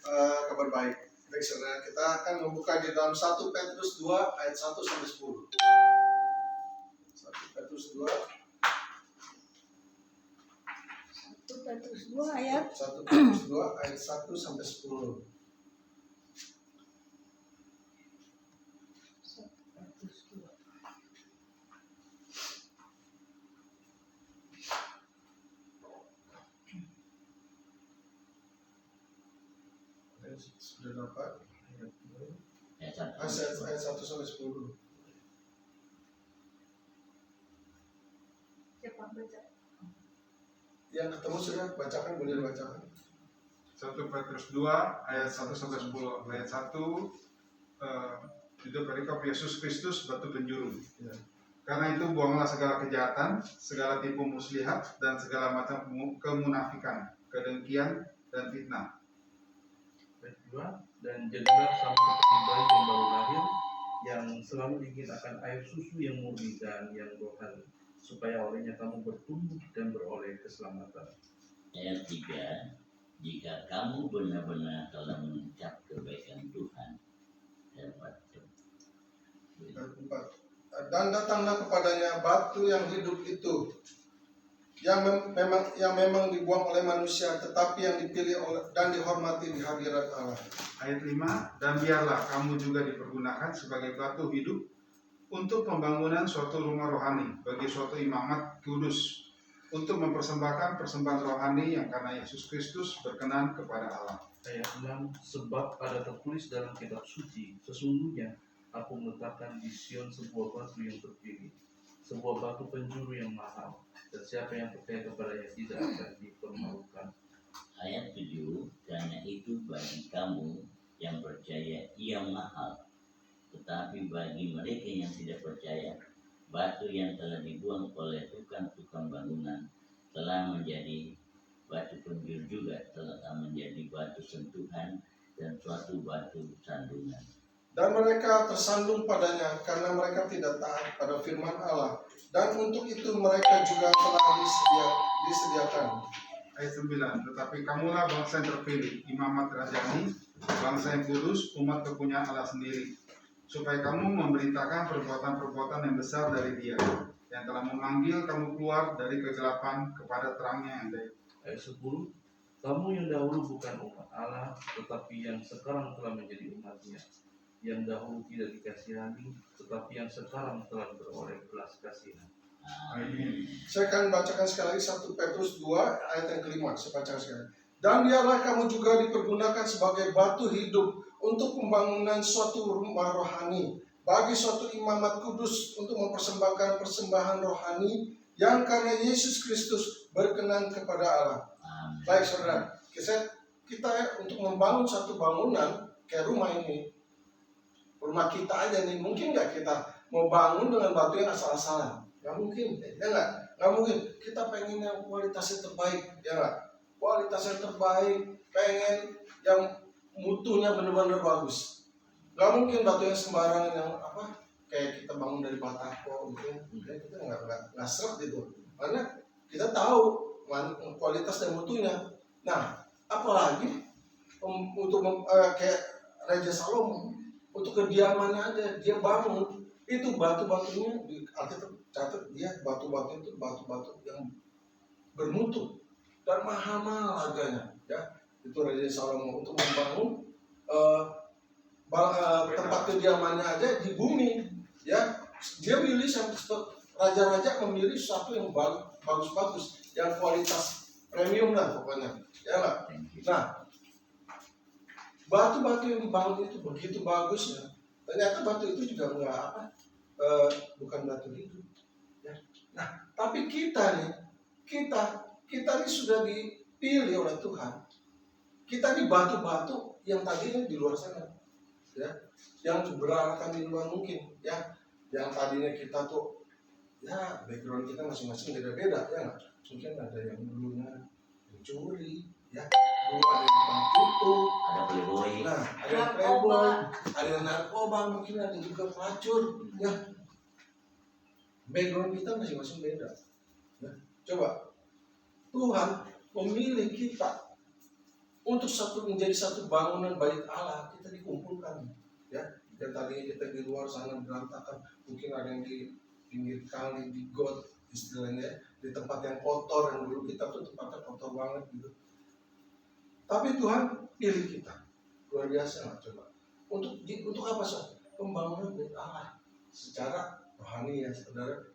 kabar baik. Baik saudara, kita akan membuka di dalam 1 Petrus 2 ayat 1 sampai 10. 1 Petrus 2 ayat 1 sampai 10. Sudah dapat ayat 1 sampai 10. Siapa baca? Yang ketemu sudah bacakan, boleh bacakan. 1 Petrus 2 ayat 1 sampai 10. Ayat 1 itu perikop Yesus Kristus batu penjuru. Ya. Karena itu buanglah segala kejahatan, segala tipu muslihat, dan segala macam kemunafikan, kedengkian, dan fitnah. Ayat 2, dan jadilah sama seperti bayi yang baru lahir, yang selalu ingin akan air susu yang murni dan yang rohani, supaya olehnya kamu bertumbuh dan beroleh keselamatan. Ayat 3, jika kamu benar-benar telah mengucap kebaikan Tuhan. Ayat 4, dan datanglah kepadanya batu yang hidup itu, yang memang dibuang oleh manusia, tetapi yang dipilih dan dihormati di hadirat Allah. Ayat 5, dan biarlah kamu juga dipergunakan sebagai batu hidup untuk pembangunan suatu rumah rohani bagi suatu imamat kudus, untuk mempersembahkan persembahan rohani yang karena Yesus Kristus berkenan kepada Allah. Ayat 6, sebab ada tertulis dalam kitab suci, sesungguhnya aku meletakkan di Sion sebuah batu yang terpilih, sebuah batu penjuru yang mahal, dan siapa yang percaya kepadanya tidak akan dipermalukan. Ayat 7, karena itu bagi kamu yang percaya ia mahal, tetapi bagi mereka yang tidak percaya, batu yang telah dibuang oleh tukang-tukang bangunan telah menjadi batu penjuru juga, telah menjadi batu sentuhan dan suatu batu sandungan. Dan mereka tersandung padanya karena mereka tidak taat pada firman Allah, dan untuk itu mereka juga telah disediakan. Ayat 9, tetapi kamulah bangsa yang terpilih, imamat rajani, bangsa yang kudus, umat kepunyaan Allah sendiri, supaya kamu memberitakan perbuatan-perbuatan yang besar dari Dia, yang telah memanggil kamu keluar dari kegelapan kepada terangnya yang baik. Ayat 10, kamu yang dahulu bukan umat Allah, tetapi yang sekarang telah menjadi umat-Nya, yang dahulu tidak dikasihani, tetapi yang sekarang telah beroleh belas kasihan. Amin. Saya akan bacakan sekali lagi 1 Petrus 2 ayat yang kelima. Saya bacakan sekali. Dan biarlah kamu juga dipergunakan sebagai batu hidup untuk pembangunan suatu rumah rohani bagi suatu imamat kudus, untuk mempersembahkan persembahan rohani yang karena Yesus Kristus berkenan kepada Allah. Amin. Baik saudara, kita untuk membangun satu bangunan kayak rumah ini, rumah kita aja nih, mungkin nggak kita mau bangun dengan batu yang asal-asalan? Nggak mungkin, ya nggak mungkin. Kita pengen yang kualitasnya terbaik, ya nggak? Kualitasnya terbaik, pengen yang mutunya benar-benar bagus. Nggak mungkin batu yang sembarangan yang kayak kita bangun dari batako, mungkin kita nggak seret gitu. Karena kita tahu kualitas dan mutunya. Nah, apalagi untuk kayak Raja Salomo, untuk kediamannya aja dia bangun, itu batu-batunya di Alkitab catat, dia batu-batu itu batu-batu yang bermutu dan mahal-mahal harganya, ya. Itu Raja Salomo untuk membangun tempat kediamannya aja di bumi, ya. Dia milih raja-raja memilih sesuatu yang bagus-bagus, yang kualitas premium lah pokoknya, ya nggak? Nah, batu-batu yang dibangun itu begitu bagusnya, ternyata batu itu juga bukan batu hidup, ya. Nah, tapi kita nih sudah dipilih oleh Tuhan. Kita di batu-batu yang tadinya di luar sana, ya, yang berarakan di luar mungkin, ya, yang tadinya kita tuh, ya, background kita masing-masing beda-beda, ya nggak? Mungkin ada yang dulunya mencuri, ya, dulu ada yang tukang tipu, Ada playboy. nah, ada yang playboy, ada yang narkoba, mungkin ada juga pelacur, ya. Background kita masing-masing beda, ya. Coba Tuhan memilih kita untuk menjadi satu bangunan bait Allah, kita dikumpulkan, ya. Dan tadinya kita di luar sana berantakan, mungkin ada yang di pinggir kali, di got istilahnya, di tempat yang kotor, yang dulu kita tuh tempatnya kotor banget gitu. Tapi Tuhan pilih kita, luar biasa lah coba. Untuk apa sih? Pembangunan bait Allah secara rohani ya saudara.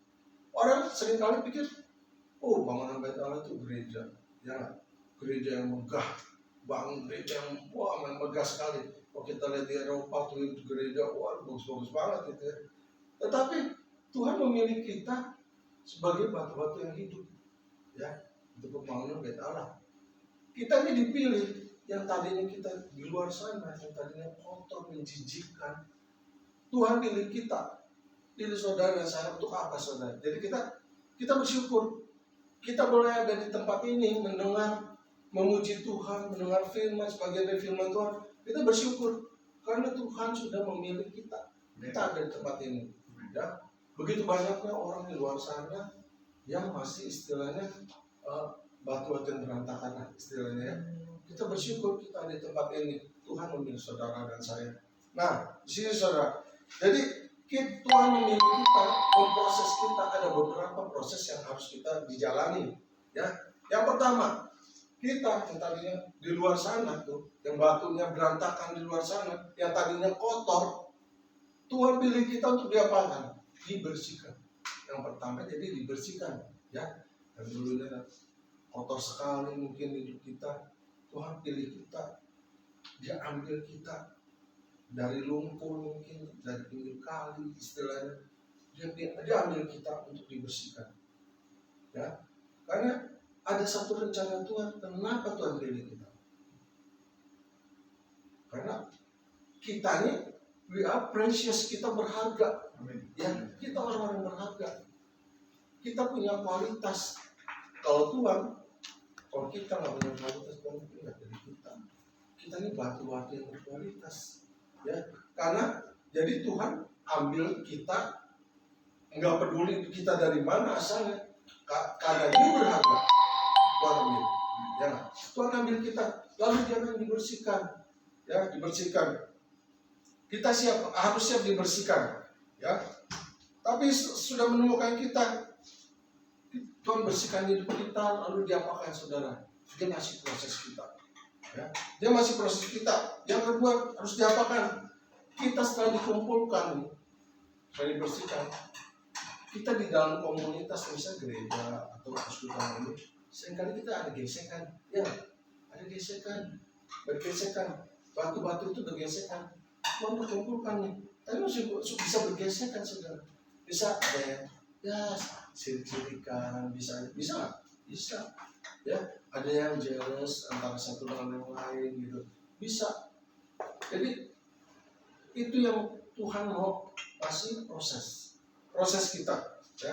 Orang seringkali pikir, oh bangunan bait Allah itu gereja, ya gereja yang megah, bangun gereja yang wah megah sekali. Kalau kita lihat di Eropa tuh itu gereja, wah bagus-bagus banget gitu ya. Tetapi Tuhan memilih kita sebagai batu-batu yang hidup, ya untuk pembangunan bait Allah. Kita ini dipilih, yang tadinya kita di luar sana, yang tadinya kotor, menjijikkan. Tuhan pilih kita, pilih saudara dan saya untuk apa saudara? Jadi kita bersyukur. Kita boleh ada di tempat ini mendengar, memuji Tuhan, mendengar firman, sebagian dari firman Tuhan. Kita bersyukur karena Tuhan sudah memilih kita. Kita ada di tempat ini. Ya. Begitu banyaknya orang di luar sana yang masih istilahnya batu-batu yang berantakan lah istilahnya ya. Kita bersyukur kita ada di tempat ini. Tuhan memilih saudara dan saya. Nah, di sini saudara. Jadi Tuhan memilih kita, memproses kita, ada beberapa proses yang harus kita dijalani. Ya, yang pertama, kita yang tadinya di luar sana tuh, yang batunya berantakan di luar sana, yang tadinya kotor, Tuhan pilih kita untuk diapakan? Dibersihkan. Yang pertama jadi dibersihkan, ya. Dan dulunya kotor sekali mungkin hidup kita, Tuhan pilih kita, Dia ambil kita dari lumpur mungkin, dari pinggir kali istilahnya, dia ambil kita untuk dibersihkan, ya. Karena ada satu rencana Tuhan. Kenapa Tuhan pilih kita? Karena kita ini we are precious, kita berharga. Amin. Ya, kita orang-orang berharga. Kita punya kualitas. Kalau kita nggak punya kualitas, Tuhan nggak pilih kita. Kita ini batu-batu yang berkualitas. Ya, karena jadi Tuhan ambil kita, nggak peduli kita dari mana asalnya, karena Dia berharga, Tuhan ambil, ya, Tuhan ambil kita, lalu Dia akan dibersihkan, ya, dibersihkan. Kita harus siap dibersihkan, ya. Tapi sudah menemukan kita, Tuhan bersihkan hidup kita, lalu Dia apakan saudara? Dia masih proses kita. Ya, dia masih proses kita. Yang kedua harus diapakan? Kita setelah dikumpulkan, setelah dibersihkan, kita di dalam komunitas, misalnya gereja atau persekutuan ini, seringkali kita ada gesekan, ya, ada gesekan, bergesekan, batu-batu itu bergesekan. Tuhan berkumpulkan nih, tapi masih bisa bergesekan saudara. Bisa ada yang ya sirik-sirikan, bisa, ya. Ada yang jealous antara satu dengan yang lain gitu, bisa. Jadi itu yang Tuhan mau kasih proses kita, ya.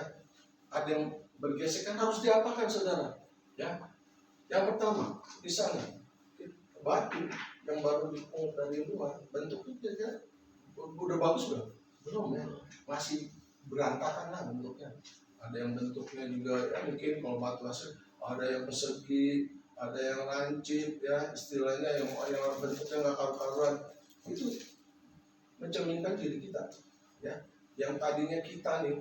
Ada yang bergesekan, harus diapakan saudara, ya. Yang pertama misalnya batu yang baru dipungut dari luar, bentuknya ya, udah bagus belum ya, masih berantakan lah bentuknya. Ada yang bentuknya juga ya, mungkin kalau batu asli ada yang persegi, ada yang lancip, ya istilahnya yang bentuknya nggak karu-karuan. Itu mencerminkan diri kita, ya. Yang tadinya kita nih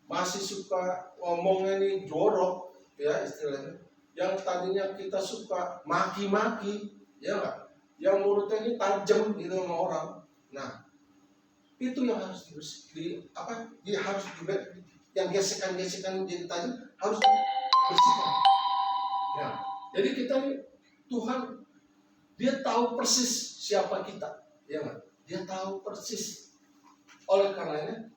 masih suka ngomongnya nih jorok, ya istilahnya. Yang tadinya kita suka maki-maki, ya nggak? Yang mulutnya ini tajam gitu sama orang. Nah, itu yang harus yang gesekan-gesekan jadi tajam harus bersihkan. Ya, jadi kita nih Tuhan, Dia tahu persis siapa kita, ya nggak? Dia tahu persis. Oleh karenanya,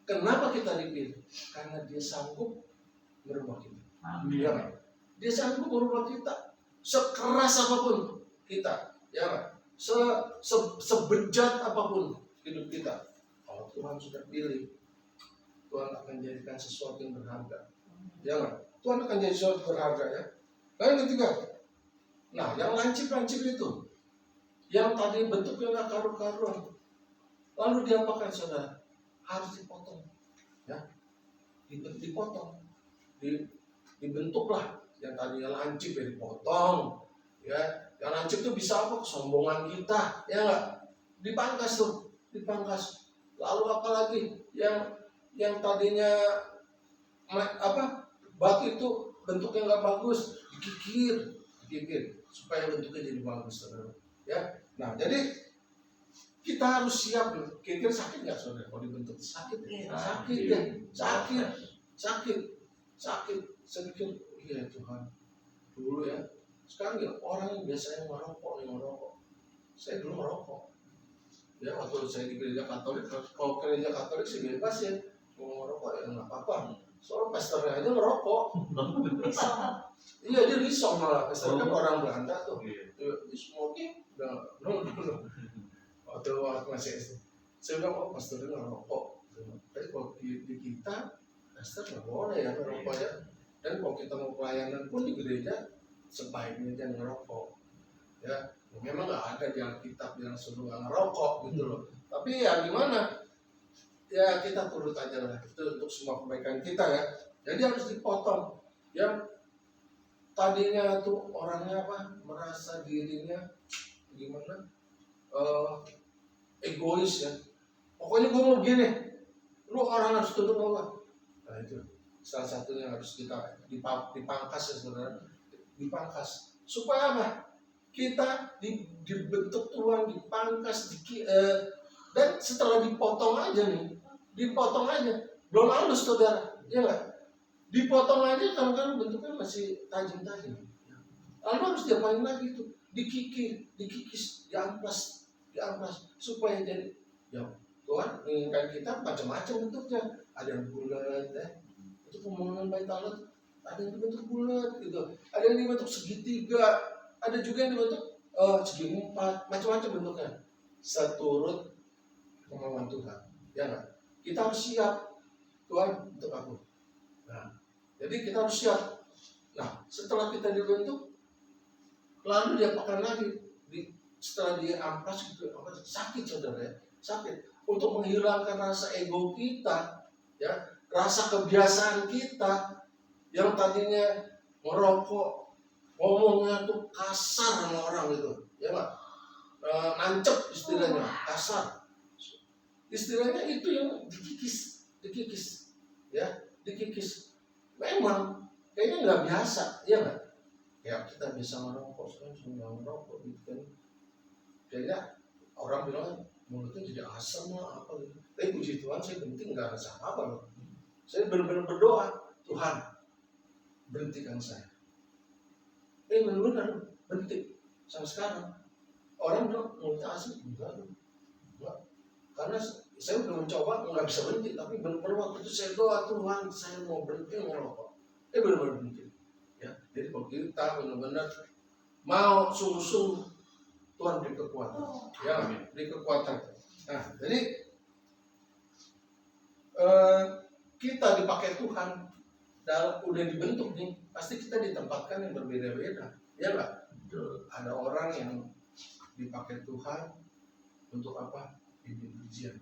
kenapa kita dipilih? Karena Dia sanggup merubah kita. Amin. Ya nggak? Dia sanggup merubah kita. Sekeras apapun kita, ya nggak? Sebejat apapun hidup kita, kalau Tuhan sudah pilih, Tuhan akan jadikan sesuatu yang berharga. Ya nggak? Tuhan akan jadi sesuatu berharga, ya. Lalu yang ketiga, nah yang lancip-lancip itu, yang tadi bentuknya nggak karu-karuan, lalu diapakan saudara? Harus dipotong, ya, dipotong, dibentuklah. Yang tadinya lancip ya dipotong, ya, Yang lancip tuh bisa apa? Kesombongan kita, ya nggak? Dipangkas tuh, dipangkas. Lalu apa lagi? Yang tadinya batu itu bentuknya nggak bagus, dikikir supaya bentuknya jadi bagus, saudara. Ya, nah jadi kita harus siap. Kira-kira sakit nggak, saudara? Kalau dibentuk sakit, sakit ya, sakit. Saya pikir, iya Tuhan, dulu ya. Sekarang ya orang yang biasanya ngerokok. Saya dulu ngerokok. Ya waktu saya di gereja Katolik, kalau gereja Katolik sih bebas ya, mau ngerokok ya nggak apa-apa. Soalnya pastornya aja ngerokok. Iya, dia risong malah. Pastor kan orang Belanda tuh. Smoking, no. Waktu masih SD, saya bilang, pastornya ngerokok. Tapi kalau di kita, pastor nggak boleh ya ngerokok ya. Dan kalau kita mau pelayanan pun di gereja, sebaiknya jangan ngerokok. Ya, memang nggak ada di Alkitab yang suruh nggak ngerokok gitu loh. Tapi ya gimana? Ya kita turut aja lah. Itu untuk semua kebaikan kita ya. Jadi harus dipotong. Yang tadinya tuh orangnya merasa dirinya gimana? Egois ya. Pokoknya gue mau gini. Lu orang harus tunduk sama. Nah itu salah satunya harus kita dipangkas ya saudara. Dipangkas. Supaya apa? Kita dibentuk Tuhan, dipangkas, dan setelah dipotong aja, belum halus saudara, ya nggak? Dipotong aja kadang-kadang bentuknya masih tajam-tajam. Lalu harus diapain lagi tuh? Dikikis, diamplas, supaya jadi, ya Tuhan menginginkan kita macam-macam bentuknya. Ada yang bulat, itu pembangunan Bait Allah, ada yang dibentuk bulat gitu, ada yang dibentuk segitiga, ada juga yang dibentuk segi empat, macam-macam bentuknya. Seturut kemauan Tuhan, ya nggak? Kita harus siap, Tuhan untuk aku. Nah, jadi kita harus siap. Nah, setelah kita dibentuk, lalu diapakan lagi? Setelah dia amplas gitu, sakit saudara ya, sakit. Untuk menghilangkan rasa ego kita, ya, rasa kebiasaan kita yang tadinya merokok, ngomongnya tuh kasar sama orang gitu, ya nggak? Nancep istilahnya, kasar. Istilahnya itu yang dikikis, ya, dikikis. Memang kayaknya nggak biasa, ya nggak? Ya kita bisa merokok, sekarang sudah merokok gitu kan. Kayaknya orang bilang mulutnya jadi asam lah apa gitu. Tapi puji Tuhan saya penting nggak rasa apa loh. Saya benar-benar berdoa, Tuhan berhentikan saya. Benar-benar berhenti sampai sekarang. Orang bilang mulutnya asam, enggak. Karena saya udah mencoba nggak bisa berhenti, tapi benar-benar waktu itu saya doa, Tuhan saya mau berhenti merokok. Benar-benar berhenti. Ya, jadi kalau kita benar-benar mau sungguh-sungguh, Tuhan beri kekuatan. Ya, beri kekuatan. Nah, jadi kita dipakai Tuhan, udah dibentuk nih, pasti kita ditempatkan yang berbeda-beda. Ya nggak? Ada orang yang dipakai Tuhan untuk apa? Bimbing ujian.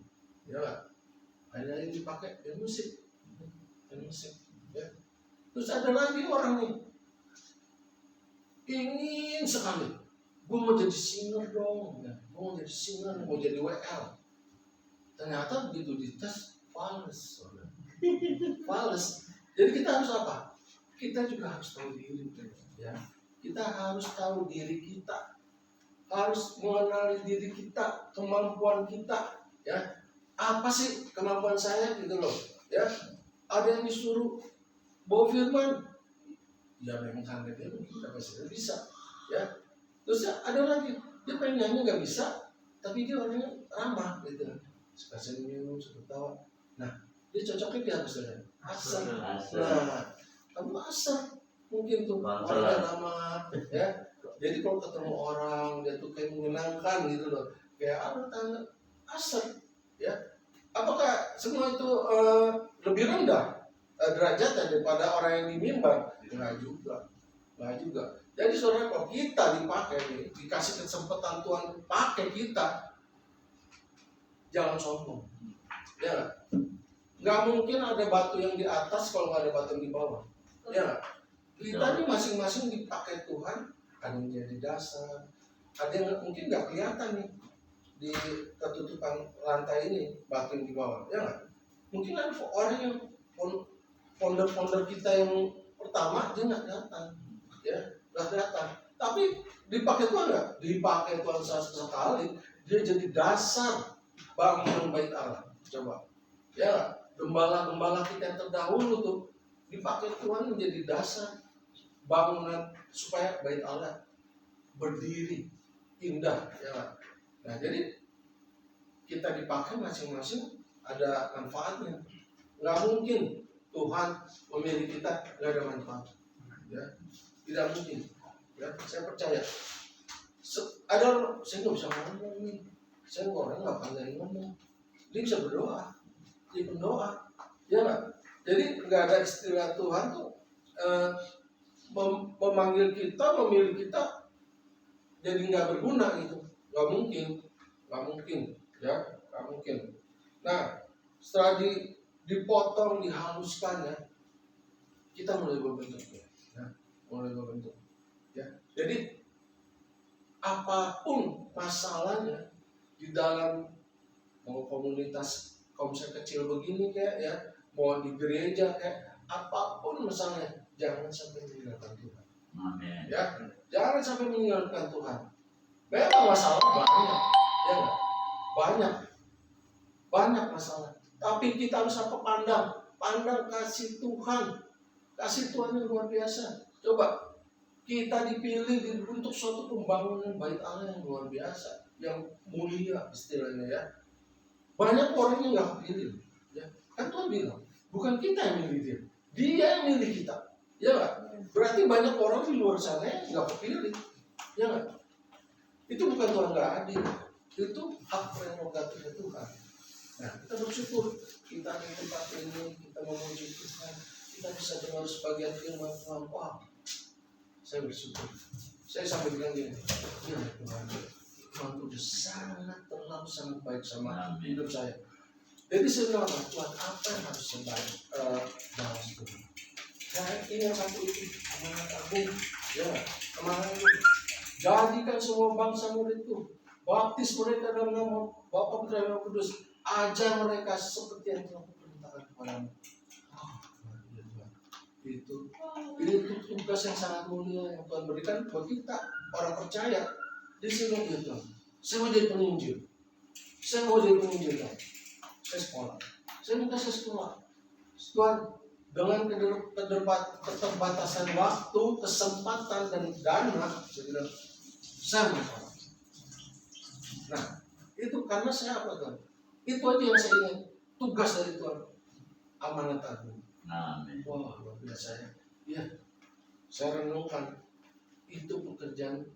Ya nggak? Ada yang dipakai musik. Ya. Terus ada lagi orang nih, ingin sekali, gue mau jadi singer dong, ya. Gue mau jadi singer, mau jadi WL. Ternyata begitu dites, fals. Jadi kita harus apa? Kita juga harus tahu diri, ya. Kita harus tahu diri kita, harus mengenali diri kita, kemampuan kita, ya. Apa sih kemampuan saya gitu loh, ya. Ada yang disuruh bawa firman, ya memang karena dia kita pasti bisa, ya. Terus ada lagi, dia pengen nyanyi nggak bisa, tapi dia orangnya ramah gitu, suka senyum, suka tawa. Nah, dia cocoknya di asar. Nah, kamu asar mungkin tuh orangnya ramah, ya. Jadi kalau ketemu orang dia tuh kayak menyenangkan gitu loh, kayak apa tanda asar, ya. Apakah semua itu lebih rendah derajatnya daripada orang yang di mimbar? Enggak juga. Jadi saudara, kalau kita dipakai nih, dikasih kesempatan Tuhan pakai kita, jangan sombong. Ya, nggak mungkin ada batu yang di atas kalau nggak ada batu yang di bawah. Ya, kita ini masing-masing dipakai Tuhan ada yang jadi dasar, ada yang mungkin nggak kelihatan nih di ketutupan lantai ini, batu yang di bawah, ya nggak? Mungkin ada orang yang founder kita yang pertama dia nggak datang, ya nggak datang. Tapi dipakai Tuhan nggak? Dipakai Tuhan sekali. Dia jadi dasar bangunan bait Allah. Coba, ya gembala-gembala kita yang terdahulu tuh dipakai Tuhan menjadi dasar bangunan supaya bait Allah berdiri indah, ya nggak? Nah jadi kita dipakai masing-masing ada manfaatnya. Nggak mungkin Tuhan memilih kita nggak ada manfaat, ya tidak mungkin. Ya, saya percaya. Ada saya nggak bisa ngomong nih, saya orang nggak pandai ngomong. Dia bisa berdoa, dia pendoa, ya nggak? Jadi nggak ada istilah Tuhan tuh memanggil kita, memilih kita, jadi nggak berguna gitu. Nggak mungkin, ya nggak mungkin. Nah, setelah dipotong, dihaluskan ya, kita mulai berbentuk ya, mulai berbentuk. Ya, jadi apapun masalahnya di dalam mau komunitas komsel kecil begini kayak ya, mau di gereja kayak apapun masalahnya, jangan sampai meninggalkan Tuhan. Amin. Ya, jangan sampai meninggalkan Tuhan. Memang masalah banyak, ya nggak? Banyak masalah. Tapi kita harus apa? Pandang kasih Tuhan yang luar biasa. Coba. Kita dipilih untuk suatu pembangunan bait Allah yang luar biasa, yang mulia istilahnya ya. Banyak orang yang nggak kepilih, ya. Kan Tuhan bilang, bukan kita yang milih dia, dia yang milih kita, ya nggak? Berarti banyak orang di luar sana yang nggak kepilih, ya nggak? Itu bukan Tuhan nggak adil, itu hak prerogatif Tuhan. Nah, kita bersyukur kita di tempat ini, kita memuji Tuhan, kita bisa dengar sebagian firman Tuhan. Wah, saya bersyukur. Saya sampai bilang gini, ya Tuhan udah sangat baik sama hidup saya. Jadi saya bilang, Tuhan apa yang harus saya balas Tuhan? Saya ini yang satu itu, amanat agung, ya, amanat itu. Jadikan semua bangsa muridku, baptis mereka dalam nama Bapa, Putra, dan Roh Kudus, ajar mereka seperti yang telah kuperintahkan kepadamu. Itu tugas yang sangat mulia yang Tuhan berikan buat kita orang percaya. Di sini gitu. Saya mau jadi penginjil. Kan? Saya sekolah. Saya minta saya sekolah. Tuhan, dengan keterbatasan waktu, kesempatan dan dana, saya bilang saya mau sekolah. Nah, itu karena saya apa Tuhan? Itu aja yang saya ingat. Tugas dari Tuhan. Amanat agung. Amin. Wah, luar biasa ya. Iya, saya renungkan itu pekerjaan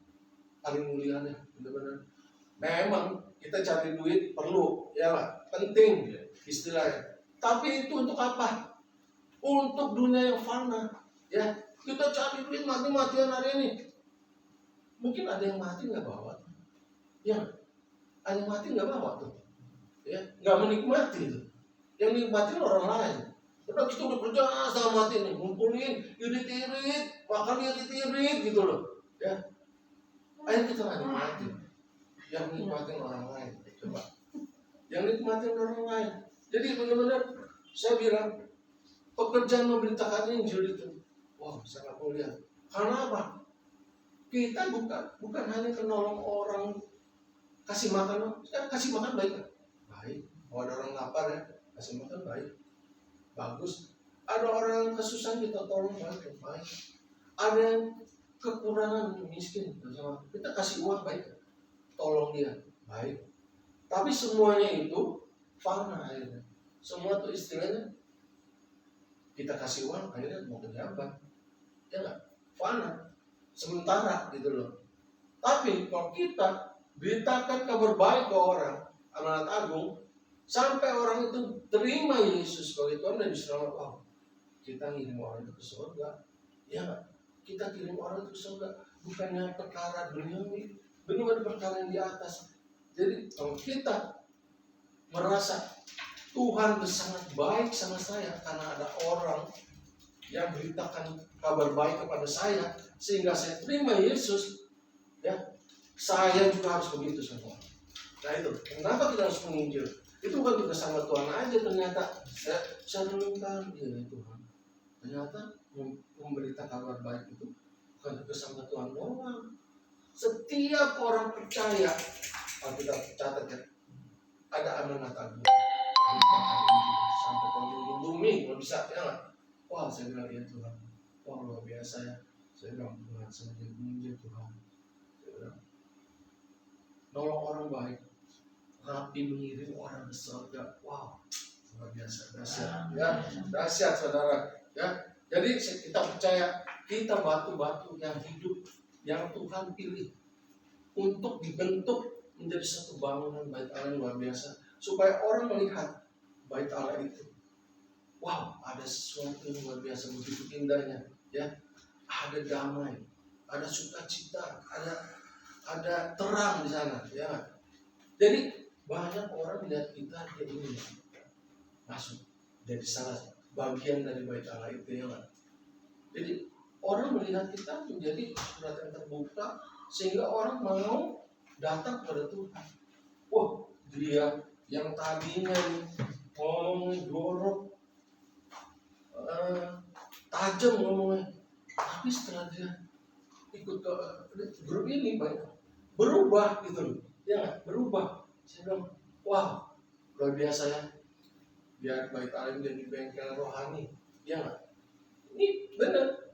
paling mulia nih, benar-benar. Memang kita cari duit perlu, ya lah, penting istilahnya. Tapi itu untuk apa? Untuk dunia yang fana, ya. Kita cari duit mati-matian hari ini. Mungkin ada yang mati nggak bawa, ya. Ada yang mati nggak bawa tuh, ya. Nggak menikmati tuh. Yang nikmatin orang lain. Udah kita udah kerja sama mati nih, ngumpulin, irit-irit, makan irit-irit gitu loh, ya. Ayo kita nggak nikmatin, yang nikmatin orang lain, coba, yang nikmatin orang lain. Jadi benar-benar saya bilang pekerjaan memberitakan Injil itu, wah sangat mulia. Karena apa? Kita bukan hanya menolong orang, kasih makan, kasih makan baik, baik. Kalau ada orang lapar ya, kasih makan baik. Bagus. Ada orang yang kesusahan kita tolong baik. Ada yang kekurangan miskin, kita kasih uang baik, tolong dia baik. Tapi semuanya itu fana akhirnya. Semua itu istilahnya kita kasih uang akhirnya mau pejabat, ya nggak? Fana, sementara gitu loh. Tapi kalau kita beritakan kabar baik ke orang, amanat agung, sampai orang itu terima Yesus sebagai Tuhan dan Selamat, wow, kita ngirim orang itu ke surga, ya nggak? Kita kirim orang itu ke surga, bukannya perkara duniawi, benar-benar perkara yang di atas. Jadi kalau kita merasa Tuhan sangat baik sama saya karena ada orang yang beritakan kabar baik kepada saya sehingga saya terima Yesus, ya saya juga harus begitu semua. Nah itu, kenapa kita harus menginjil? Itu bukan tugas sama Tuhan aja ternyata. Saya renungkan, ya Tuhan, ternyata memberita kabar baik itu bukan tugas sama Tuhan doang. Setiap orang percaya, kalau kita catat ya, ada amanat agung. Sampai ke ujung bumi, kalau bisa ya nggak? Wah, saya bilang ya Tuhan, wah luar biasa ya. Saya bilang Tuhan, saya jadi menginjil Tuhan. Saya bilang, nolong orang baik, rapi mengirim orang ke surga. Wow, luar biasa, dahsyat, ya, dahsyat saudara. Ya, jadi kita percaya kita batu-batu yang hidup, yang Tuhan pilih untuk dibentuk menjadi satu bangunan bait Allah yang luar biasa, supaya orang melihat bait Allah itu, wow, ada sesuatu yang luar biasa begitu indahnya, ya, ada damai, ada sukacita, ada terang di sana, ya. Jadi banyak orang melihat kita, dia ini masuk jadi salah bagian dari bait Allah itu, ya. Jadi orang melihat kita menjadi surat yang terbuka sehingga orang mau datang kepada Tuhan. Wah, dia yang tadinya ngomongnya jorok, tajam ngomongnya, tapi setelah dia ikut ke grup ini banyak berubah gitu, ya berubah. Saya bilang, wah luar biasa ya, biar bait Allah menjadi bengkel rohani, ya nggak? Ini benar.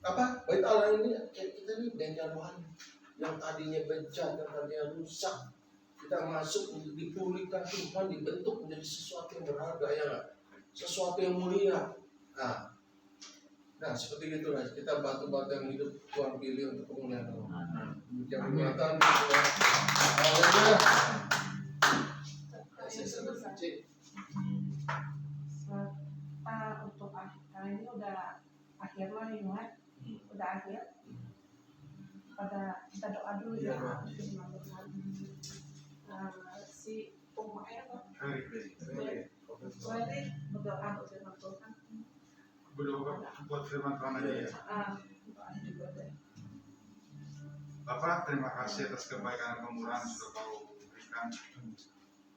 Apa bait Allah ini kita ini bengkel rohani yang tadinya bejat, yang tadinya rusak, kita masuk dipulihkan Tuhan, dibentuk menjadi sesuatu yang berharga, ya nggak? Sesuatu yang mulia. Nah seperti itulah kita batu-batu yang hidup Tuhan pilih untuk kemuliaan Allah. Demikian perbuatan Tuhan. Haleluya. Untuk karena ini udah akhir lah nih, udah akhir. Pada kita doa dulu ya. Si Umair boleh berdoa untuk firman Tuhan. Berdoa buat firman Tuhan aja ya. Bapak, terima kasih atas kebaikan dan kemurahan yang sudah kau berikan.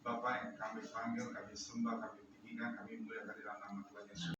Bapak yang kami panggil, kami sembah, kami tinggikan, kami muliakan di dalam nama Tuhan Yesus.